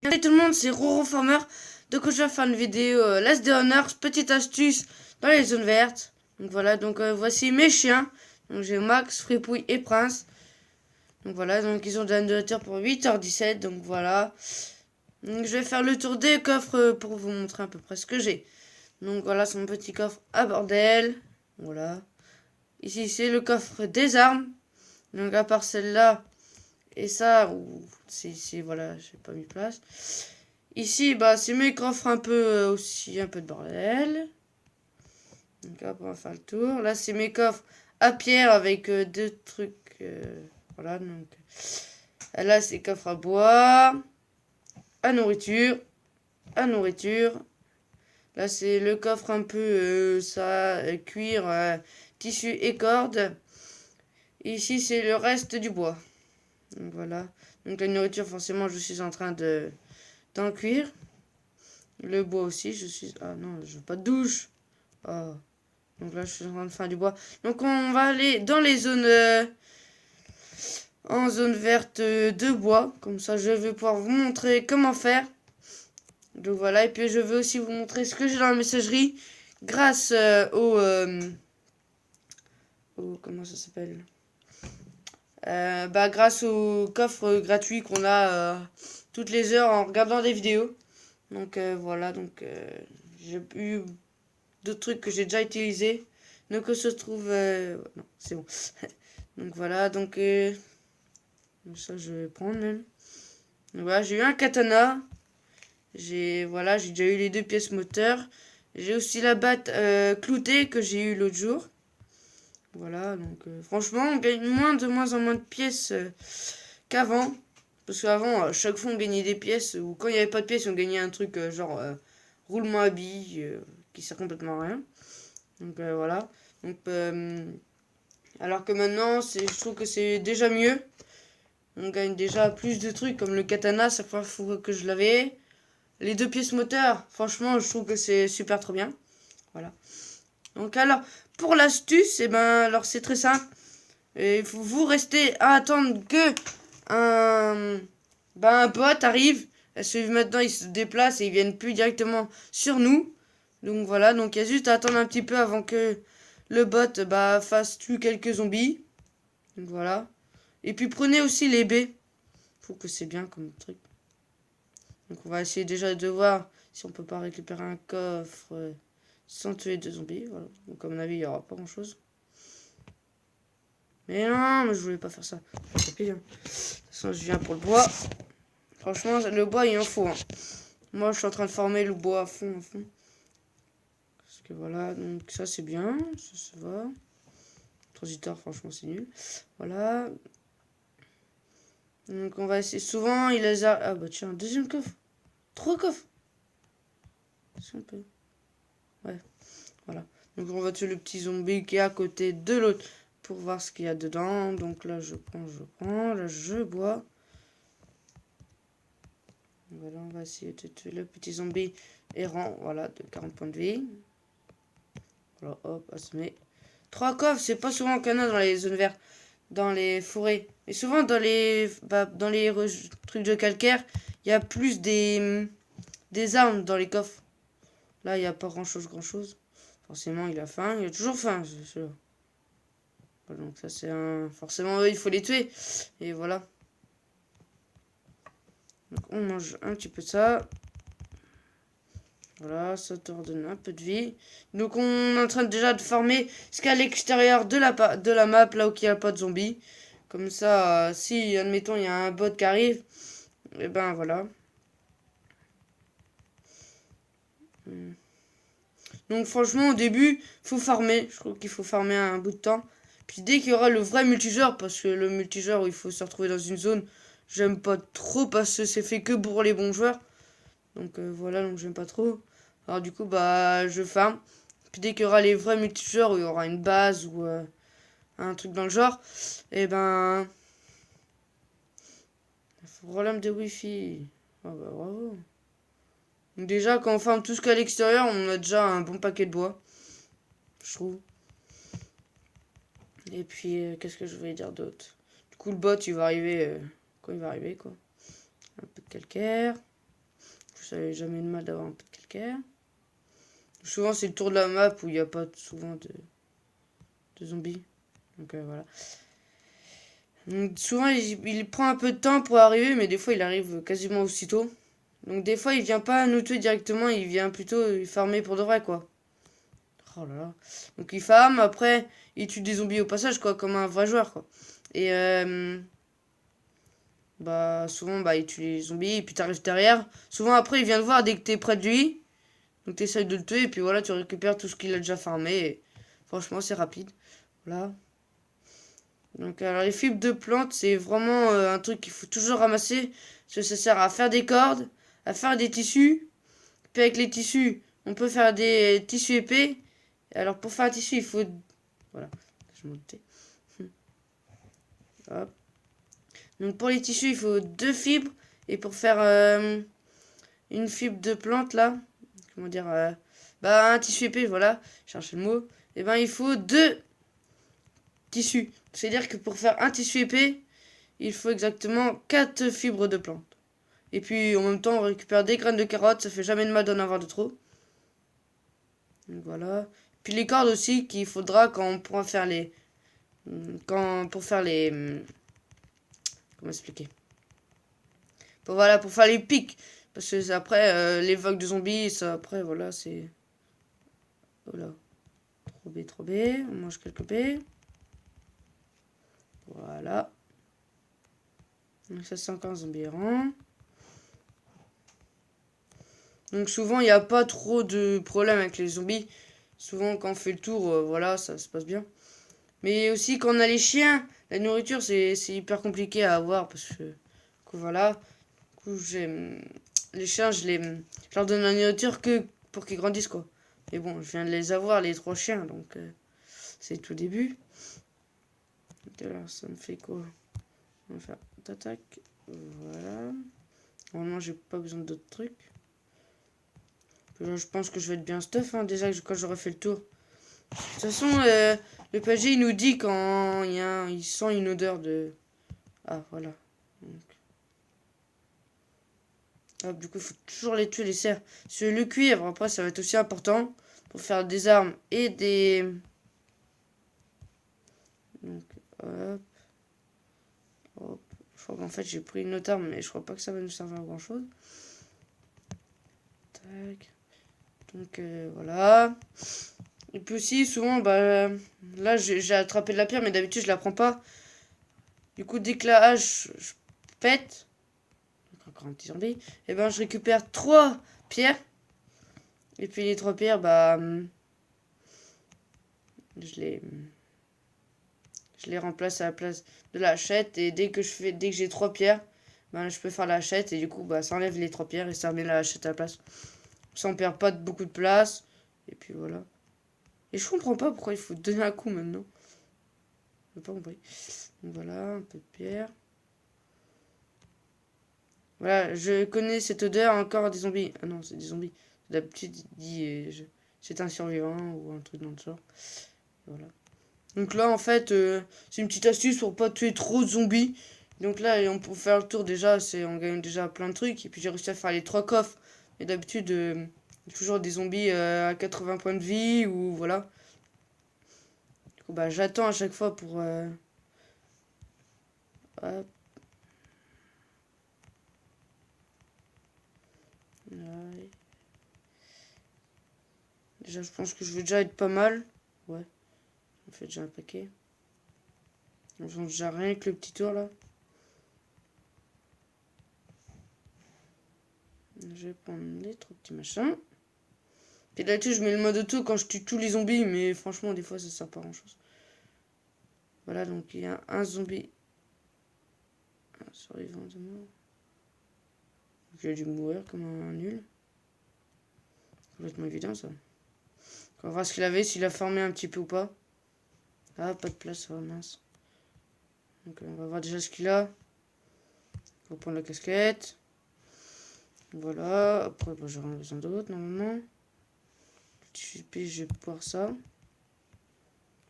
Salut tout le monde, c'est Roro Farmer. Donc je vais faire une vidéo Last Day on Earth, petite astuce dans les zones vertes. Donc voilà, donc voici mes chiens. Donc j'ai Max, Fripouille et Prince. Donc voilà, donc ils ont de la nourriture pour 8h17. Donc voilà. Donc je vais faire le tour des coffres pour vous montrer à peu près ce que j'ai. Donc voilà, c'est mon petit coffre à bordel. Voilà. Ici c'est le coffre des armes. Donc à part celle-là et ça, c'est voilà, j'ai pas mis place. Ici, bah, c'est mes coffres un peu aussi, un peu de bordel. Donc hop, on va faire le tour. Là, c'est mes coffres à pierre avec deux trucs. Voilà, donc. Là, c'est coffres à bois, à nourriture, à nourriture. Là, c'est le coffre un peu, ça, cuir, tissu et corde. Ici, c'est le reste du bois. Donc voilà. Donc la nourriture, forcément, je suis en train d'en cuire. Le bois aussi, je suis... Ah non, je veux pas de douche. Oh. Donc là, je suis en train de faire du bois. Donc on va aller dans les zones... en zone verte de bois. Comme ça, je vais pouvoir vous montrer comment faire. Donc voilà, et puis je vais aussi vous montrer ce que j'ai dans la messagerie. Grâce comment ça s'appelle bah, grâce au coffre gratuit qu'on a toutes les heures en regardant des vidéos. Donc voilà, donc j'ai eu d'autres trucs que j'ai déjà utilisés. Donc se trouve... non, c'est bon. Donc voilà, donc ça je vais prendre même. Donc voilà, j'ai eu un katana. Voilà, j'ai déjà eu les deux pièces moteurs. J'ai aussi la batte cloutée que j'ai eu l'autre jour. Voilà, donc franchement, on gagne de moins en moins de pièces qu'avant. Parce qu'avant, à chaque fois, on gagnait des pièces. Ou quand il n'y avait pas de pièces, on gagnait un truc genre roulement à billes qui sert complètement à rien. Donc voilà. Donc, alors que maintenant, je trouve que c'est déjà mieux. On gagne déjà plus de trucs comme le katana, chaque fois que je l'avais. Les deux pièces moteurs, franchement, je trouve que c'est super trop bien. Voilà. Donc alors, pour l'astuce, alors c'est très simple. Il faut vous rester à attendre que un bot arrive. Parce que maintenant, ils se déplacent et ils viennent plus directement sur nous. Donc voilà, donc il y a juste à attendre un petit peu avant que le bot fasse tuer quelques zombies. Donc voilà. Et puis prenez aussi les baies. Je trouve que c'est bien comme truc. Donc on va essayer déjà de voir si on peut pas récupérer un coffre sans tuer deux zombies. Voilà. Donc à mon avis, il n'y aura pas grand chose. Mais non, mais je voulais pas faire ça. Tant pis, hein. De toute façon, je viens pour le bois. Franchement, le bois, il en faut. Hein. Moi, je suis en train de former le bois à fond, à fond. Parce que voilà, donc ça c'est bien, ça va. Transiteur, franchement, c'est nul. Voilà. Donc on va essayer. Souvent, il les a. Ah bah tiens, un deuxième coffre. 3 coffres. Si on peut. Ouais, voilà. Donc on va tuer le petit zombie qui est à côté de l'autre pour voir ce qu'il y a dedans. Donc là, je prends. Là, je bois. Voilà, on va essayer de tuer le petit zombie errant. Voilà, de 40 points de vie. Voilà, hop, assommer. 3 coffres, c'est pas souvent qu'il y en a dans les zones vertes, dans les forêts. Et souvent dans les trucs de calcaire, il y a plus des armes dans les coffres. Là, il n'y a pas grand chose. Forcément, il a faim. Il a toujours faim, c'est sûr. Voilà, donc ça, c'est un... Forcément, il faut les tuer. Et voilà. Donc on mange un petit peu de ça. Voilà, ça te redonne un peu de vie. Donc on est en train déjà de farmer ce qu'il y a à l'extérieur de la map, là où il n'y a pas de zombies. Comme ça, si, admettons, il y a un bot qui arrive, et ben voilà. Donc franchement, au début, faut farmer. Je trouve qu'il faut farmer un bout de temps. Puis dès qu'il y aura le vrai multijoueur, parce que le multijoueur où il faut se retrouver dans une zone, j'aime pas trop parce que c'est fait que pour les bons joueurs. Donc voilà, donc j'aime pas trop. Alors du coup, je farm. Puis dès qu'il y aura les vrais multijoueurs où il y aura une base ou un truc dans le genre, et ben... Problème de wifi. Ah bah bravo. Donc déjà, quand on farm tout ce qu'il y a à l'extérieur, on a déjà un bon paquet de bois. Je trouve. Et puis, qu'est-ce que je voulais dire d'autre? Du coup, le bot, il va arriver quand il va arriver, quoi. Un peu de calcaire. ça n'a jamais de mal d'avoir un peu de calcaire. Souvent c'est le tour de la map où il n'y a pas souvent de zombies. Donc voilà. Donc, souvent il prend un peu de temps pour arriver, mais des fois il arrive quasiment aussitôt. Donc des fois il vient pas nous tuer directement, il vient plutôt farmer pour de vrai quoi. Oh là là. Donc il farme, après il tue des zombies au passage quoi, comme un vrai joueur quoi. Et bah souvent bah il tue les zombies et puis t'arrives derrière. Souvent après il vient te voir dès que t'es près de lui. Donc t'essayes de le tuer et puis voilà tu récupères tout ce qu'il a déjà farmé. Et franchement c'est rapide. Voilà. Donc alors les fibres de plantes c'est vraiment un truc qu'il faut toujours ramasser. Parce que ça sert à faire des cordes, à faire des tissus. Puis avec les tissus on peut faire des tissus épais. Alors pour faire un tissu il faut... Voilà. Je m'en doutais. Hop. Donc pour les tissus, il faut 2 fibres. Et pour faire une fibre de plante, là, comment dire, bah un tissu épais, voilà, cherchez le mot. Et ben il faut 2 tissus. C'est-à-dire que pour faire un tissu épais, il faut exactement 4 fibres de plante. Et puis en même temps, on récupère des graines de carottes, ça fait jamais de mal d'en avoir de trop. Donc voilà. Puis les cordes aussi qu'il faudra quand on pourra faire les... pour faire les... Comment expliquer? Voilà, pour faire les pics. Parce que après, les vagues de zombies, ça, après, voilà, c'est... Voilà. Trop B, trop B. On mange quelques B. Voilà. Donc ça, c'est encore un zombie errant. Donc souvent, il n'y a pas trop de problème avec les zombies. Souvent, quand on fait le tour, voilà, ça se passe bien. Mais aussi, quand on a les chiens, la nourriture, c'est hyper compliqué à avoir. Parce que, du coup, voilà. Du coup, les chiens, je leur donne la nourriture que pour qu'ils grandissent, quoi. Mais bon, je viens de les avoir, les 3 chiens, donc c'est tout début. Alors, ça me fait quoi? On va faire tac, voilà. Normalement, j'ai pas besoin d'autres trucs. Là, je pense que je vais être bien stuff, hein, déjà quand j'aurai fait le tour. De toute façon, le PG, il nous dit quand il sent une odeur de... Ah, voilà. Donc... Hop, du coup, il faut toujours les tuer, les cerfs. Sur le cuivre, après, ça va être aussi important pour faire des armes et des... Donc, hop. Hop. Je crois qu'en fait, j'ai pris une autre arme, mais je crois pas que ça va nous servir à grand chose. Tac. Donc, voilà. Et puis aussi, souvent, bah, là, j'ai attrapé de la pierre, mais d'habitude, je la prends pas. Du coup, dès que la hache, je pète, encore un petit zombie, et ben, je récupère 3 pierres. Et puis, les 3 pierres, bah, je les remplace à la place de la hachette. Et dès que j'ai 3 pierres, ben, je peux faire la hachette. Et du coup, bah, ça enlève les 3 pierres et ça remet la hachette à la place. Ça, on perd pas beaucoup de place. Et puis, voilà. Et je comprends pas pourquoi il faut donner un coup maintenant. Je n'ai pas compris. Donc voilà, un peu de pierre. Voilà, je connais cette odeur encore des zombies. Ah non, c'est des zombies. D'habitude, il dit c'est un survivant ou un truc dans le genre. Voilà. Donc là, en fait, c'est une petite astuce pour pas tuer trop de zombies. Donc là, on peut faire le tour déjà, on gagne déjà plein de trucs. Et puis j'ai réussi à faire les 3 coffres. Et d'habitude, toujours des zombies à 80 points de vie ou voilà. Du coup, bah, j'attends à chaque fois pour... Hop. Ouais. Déjà, je pense que je vais déjà être pas mal. Ouais, on fait déjà un paquet. On fait déjà rien avec le petit tour là. Je vais prendre les 3 petits machins. Puis là-dessus, je mets le mode auto quand je tue tous les zombies, mais franchement, des fois, ça sert pas à grand chose. Voilà, donc il y a un zombie. Un survivant de mort. J'ai dû mourir comme un nul. Complètement évident ça. On va voir ce qu'il avait, s'il a formé un petit peu ou pas. Ah, pas de place, oh mince. Donc on va voir déjà ce qu'il a. On va prendre la casquette. Voilà, après bah, j'aurai besoin d'autres normalement. Je vais pouvoir ça.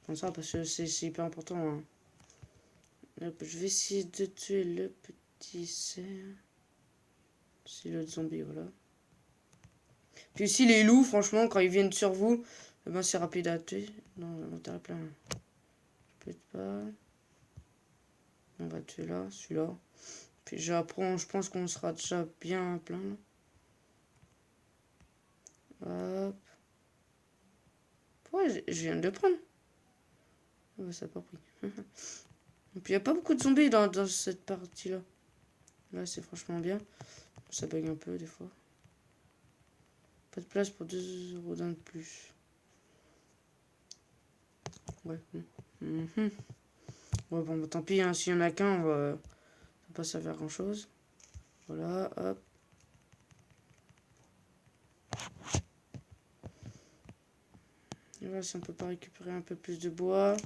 Comme ça parce que c'est hyper important. Hein. Hop, je vais essayer de tuer le petit cerf. C'est l'autre zombie, voilà. Puis ici, les loups, franchement, quand ils viennent sur vous, eh ben, c'est rapide à tuer. Non, l'inventaire est plein. Peut-être pas. On va tuer là, celui-là. Puis j'apprends, je pense qu'on sera déjà bien plein. Là. Hop. Ouais, je viens de le prendre. Oh, ça n'a pas pris. Et puis il n'y a pas beaucoup de zombies dans cette partie-là. Là, c'est franchement bien. Ça bug un peu des fois. Pas de place pour 2 euros d'un de plus. Ouais. Ouais, bon, bah, tant pis, hein, s'il y en a qu'un, ça va pas servir à grand chose. Voilà, hop. Et voilà, si on peut pas récupérer un peu plus de bois.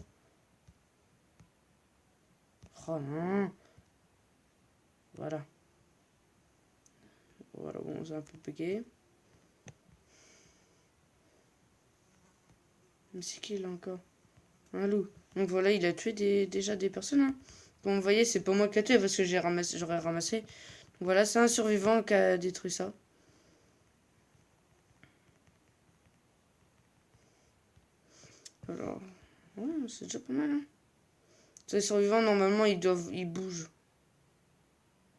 Oh non. Voilà. Voilà, bon, c'est un peu bugué. Mais c'est qui là encore? Un loup. Donc voilà, il a tué déjà des personnes. Hein. Comme vous voyez, c'est pas moi qui a tué parce que j'aurais ramassé. Donc voilà, c'est un survivant qui a détruit ça. Alors, ouais, c'est déjà pas mal. Hein. Les survivants, normalement, ils bougent.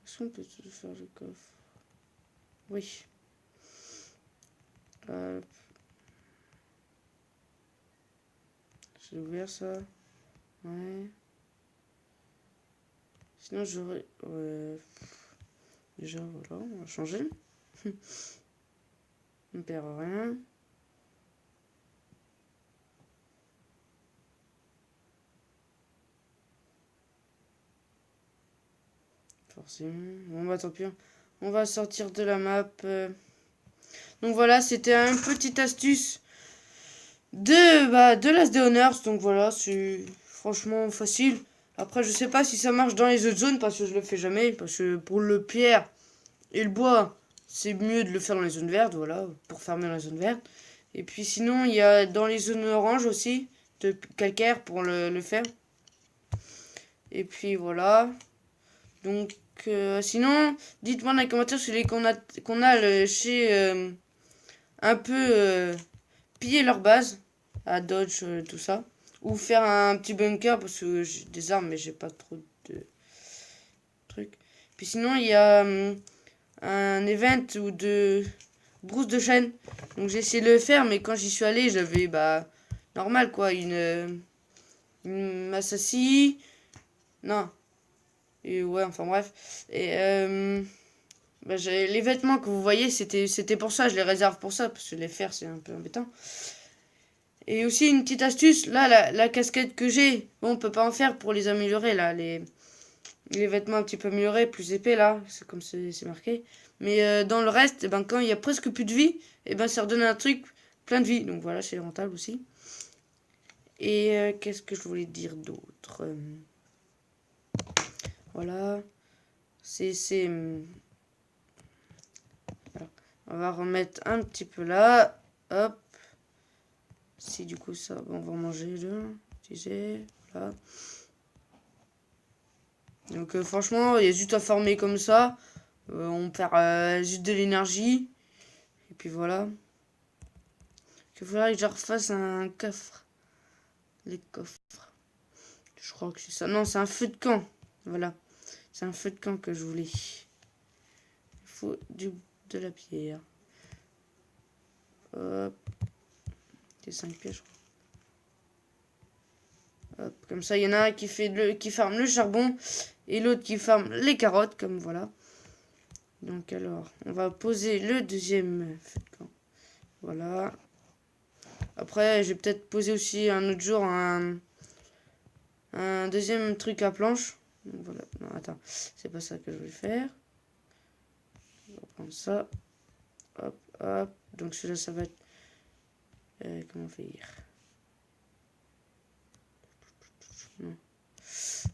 Est-ce qu'on peut faire le coffre? Oui. J'ai ouvert ça. Ouais. Sinon, j'aurais... Ouais. Déjà, voilà, on va changer. On perd rien. Forcément. Bon, bah tant pis. On va sortir de la map. Donc voilà, c'était une petite astuce de l'As des Honors. Donc voilà, c'est franchement facile. Après, je sais pas si ça marche dans les autres zones parce que je le fais jamais. Parce que pour le pierre et le bois, c'est mieux de le faire dans les zones vertes. Voilà, pour fermer la zone verte. Et puis sinon, il y a dans les zones oranges aussi, de calcaire pour le faire. Et puis voilà. Donc sinon, dites-moi dans les commentaires celui qu'on a chez un peu piller leur base à dodge tout ça ou faire un petit bunker parce que j'ai des armes mais j'ai pas trop de trucs. Puis sinon il y a un event ou de brousse de chêne. Donc j'ai essayé de le faire mais quand j'y suis allé, j'avais normal quoi, une massassie. Non. Et ouais, enfin bref. Et les vêtements que vous voyez, c'était pour ça, je les réserve pour ça, parce que les faire, c'est un peu embêtant. Et aussi, une petite astuce, là, la casquette que j'ai, bon, on peut pas en faire pour les améliorer, là, les vêtements un petit peu améliorés, plus épais, là, c'est comme c'est marqué. Mais dans le reste, quand il y a presque plus de vie, ça redonne un truc plein de vie. Donc voilà, c'est rentable aussi. Et qu'est-ce que je voulais dire d'autre Voilà. Voilà. On va remettre un petit peu là. Hop. Si du coup ça, on va manger le. Voilà. Donc franchement, il y a juste à former comme ça. On perd juste de l'énergie. Et puis voilà. Il faudrait que je refasse un coffre. Les coffres. Je crois que c'est ça. Non, c'est un feu de camp. Voilà. C'est un feu de camp que je voulais. Il faut de la pierre. Hop. C'est 5 pièges, je crois. Hop. Comme ça, il y en a un qui farme le charbon et l'autre qui farme les carottes, comme voilà. Donc alors, on va poser le deuxième feu de camp. Voilà. Après, je vais peut-être poser aussi un autre jour un deuxième truc à planche. Donc voilà. Non, attends. C'est pas ça que je voulais faire. On va prendre ça. Hop, hop. Donc celui-là, ça va être... comment faire Non.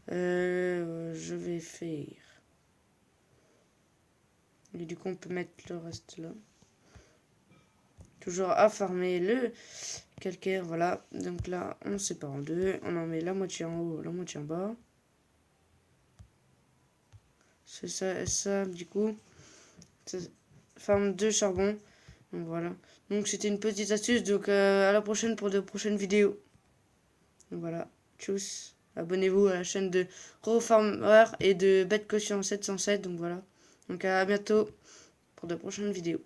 Je vais faire... Et du coup, on peut mettre le reste là. Toujours à farmer le calcaire, voilà. Donc là, on sépare en deux. On en met la moitié en haut, la moitié en bas. C'est ça, du coup. Ça farme 2 charbons. Donc voilà. Donc c'était une petite astuce. Donc à la prochaine pour de prochaines vidéos. Donc voilà. Tchuss. Abonnez-vous à la chaîne de RoFarmer et de Bête Caution 707. Donc voilà. Donc à bientôt pour de prochaines vidéos.